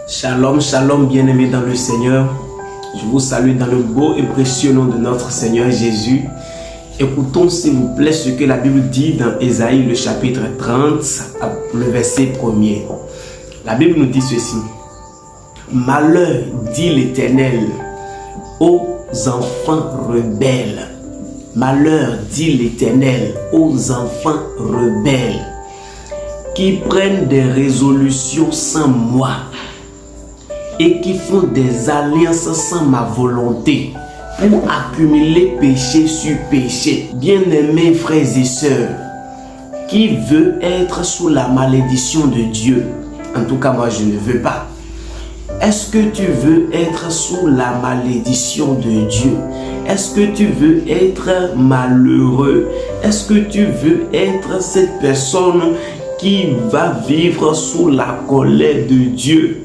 Shalom, shalom, bien-aimés dans le Seigneur. Je vous salue dans le beau et précieux nom de notre Seigneur Jésus. Écoutons s'il vous plaît ce que la Bible dit dans Ésaïe le chapitre 30, le verset 1er. La Bible nous dit ceci. Malheur, dit l'Éternel, aux enfants rebelles. Malheur, dit l'Éternel, aux enfants rebelles, qui prennent des résolutions sans moi et qui font des alliances sans ma volonté pour accumuler péché sur péché. Bien-aimés frères et sœurs, qui veut être sous la malédiction de Dieu? En tout cas, moi je ne veux pas. Est-ce que tu veux être sous la malédiction de Dieu? Est-ce que tu veux être malheureux? Est-ce que tu veux être cette personne qui va vivre sous la colère de Dieu?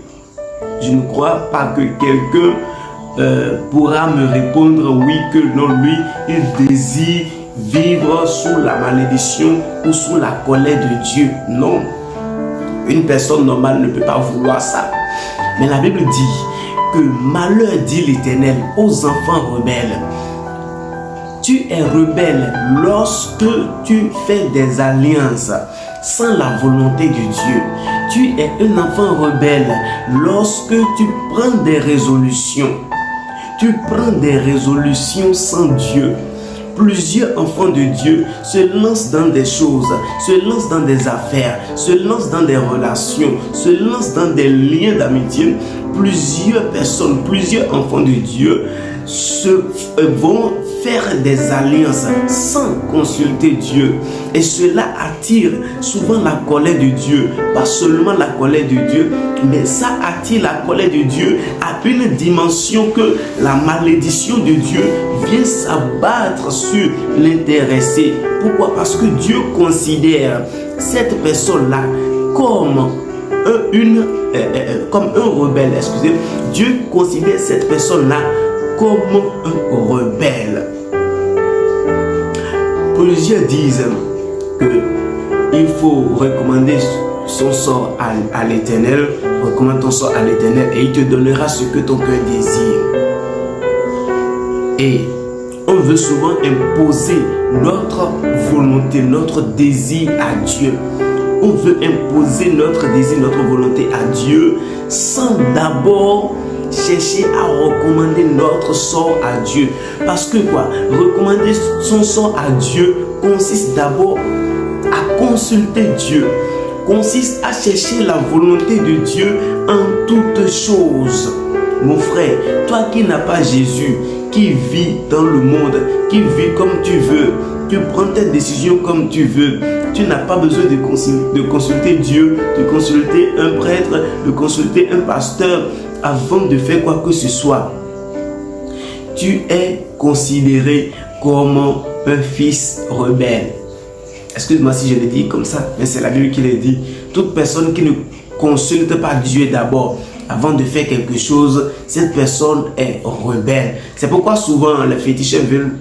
Je ne crois pas que quelqu'un pourra me répondre oui, que non, lui, il désire vivre sous la malédiction ou sous la colère de Dieu. Non, une personne normale ne peut pas vouloir ça. Mais la Bible dit que malheur, dit l'Éternel, aux enfants rebelles. Tu es rebelle lorsque tu fais des alliances sans la volonté de Dieu. Tu es un enfant rebelle lorsque tu prends des résolutions. Tu prends des résolutions sans Dieu. Plusieurs enfants de Dieu se lancent dans des choses, se lancent dans des affaires, se lancent dans des relations, se lancent dans des liens d'amitié. Plusieurs personnes, plusieurs enfants de Dieu vont faire des alliances sans consulter Dieu. Et cela attire souvent la colère de Dieu. Pas seulement la colère de Dieu, mais ça attire la colère de Dieu à une dimension que la malédiction de Dieu vient s'abattre sur l'intéressé. Pourquoi? Parce que Dieu considère cette personne-là comme un rebelle. Excusez. Dieu considère cette personne-là comme un rebelle. Plusieurs disent qu'il faut recommander son sort à l'Éternel. Recommande ton sort à l'Éternel et il te donnera ce que ton cœur désire. Et on veut souvent imposer notre volonté, notre désir à Dieu. On veut imposer notre désir, notre volonté à Dieu sans d'abord chercher à recommander notre sort à Dieu. Parce que quoi? Recommander son sort à Dieu consiste d'abord à consulter Dieu, consiste à chercher la volonté de Dieu en toutes choses. Mon frère, toi qui n'as pas Jésus, qui vit dans le monde, qui vit comme tu veux, tu prends tes décisions comme tu veux, tu n'as pas besoin de consulter Dieu, de consulter un prêtre, de consulter un pasteur avant de faire quoi que ce soit. Tu es considéré comme un fils rebelle. Excuse-moi si je le dis comme ça, mais c'est la Bible qui le dit. Toute personne qui ne consulte pas Dieu d'abord avant de faire quelque chose, cette personne est rebelle. C'est pourquoi souvent les féticheurs veulent,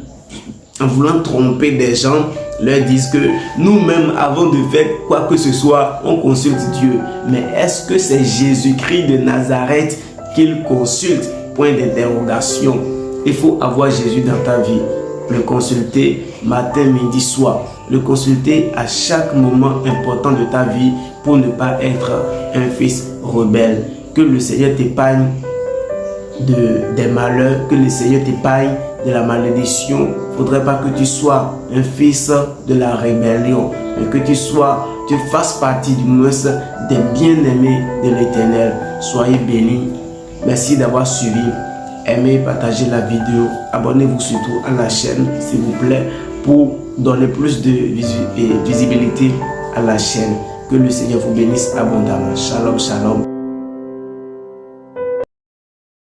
en voulant tromper des gens, leur disent que nous-mêmes, avant de faire quoi que ce soit, on consulte Dieu. Mais est-ce que c'est Jésus-Christ de Nazareth qu'il consulte? Point d'interrogation. Il faut avoir Jésus dans ta vie. Le consulter matin, midi, soir. Le consulter à chaque moment important de ta vie pour ne pas être un fils rebelle. Que le Seigneur t'épargne des malheurs, que le Seigneur t'épargne de la malédiction. Il ne faudrait pas que tu sois un fils de la rébellion, mais que tu fasses partie du moins des bien-aimés de l'Éternel. Soyez bénis. Merci d'avoir suivi. Aimez, partagez la vidéo. Abonnez-vous surtout à la chaîne, s'il vous plaît, pour donner plus de visibilité à la chaîne. Que le Seigneur vous bénisse abondamment. Shalom, shalom.